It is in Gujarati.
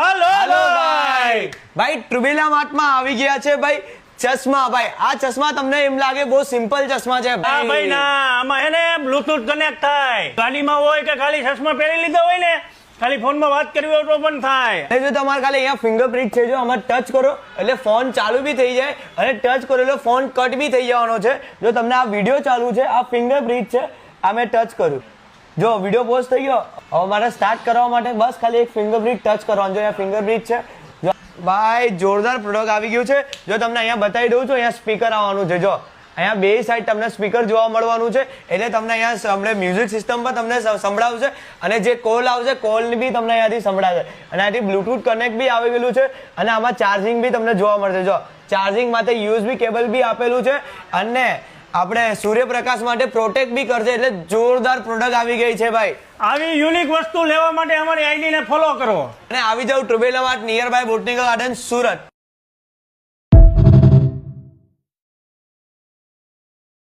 હાલો ભાઈ ટ્રુબેલા માર્ટમાં આવી ગયા છે ભાઈ ચશ્મા. ભાઈ આ ચશ્મા તમને એમ લાગે બહુ સિમ્પલ ચશ્મા છે હા ભાઈ ના, આમાં એને બ્લુટૂથ કનેક્ટ થાય. ગાડીમાં હોય કે ખાલી ચશ્મા પહેરી લીધા હોય ને, ખાલી ફોનમાં વાત કરવી હોય તો પણ થાય. જો તમારે ખાલી અહીંયા ફિંગરપ્રિન્ટ છે, જો આમાં ટચ કરો એટલે ફોન ચાલુ બી થઈ જાય અને ટચ કરો એટલે ફોન કટ બી થઈ જવાનો છે. જો તમને આ વિડીયો ચાલુ છે, આ ફિંગરપ્રિન્ટ છે, આ મેં ટચ કર્યું, જો વિડીયો પોઝ થઈ ગયો. હવે મારે સ્ટાર્ટ કરવા માટે બસ ખાલી એક ફિંગરપ્રિન્ટ ટચ કરવાનું. જો અહીંયા ફિંગરપ્રિન્ટ છે. જો ભાઈ જોરદાર પ્રોડક્ટ આવી ગયું છે. જો તમને અહીંયા બતાવી દઉં છું, અહીંયા સ્પીકર આવવાનું છે. જો અહીંયા બે સાઈડ તમને સ્પીકર જોવા મળવાનું છે, એટલે તમને અહીંયા મ્યુઝિક સિસ્ટમ પર તમને સંભળાવશે અને જે કોલ આવશે કોલની બી તમને અહીંયાથી સંભળાશે. અને અહીંથી બ્લુટૂથ કનેક્ટ બી આવી ગયેલું છે અને આમાં ચાર્જિંગ બી તમને જોવા મળશે. જો ચાર્જિંગ માટે યુએસબી કેબલ બી આપેલું છે અને આપણે સૂર્યપ્રકાશ માટે પ્રોટેક્ટ બી કરશે. એટલે જોરદાર પ્રોડક્ટ આવી ગઈ છે ભાઈ. આવી યુનિક વસ્તુ લેવા માટે અમારી આઈડી ને ફોલો કરો અને આવી જાવ Trubela mart nearby botanical garden Surat.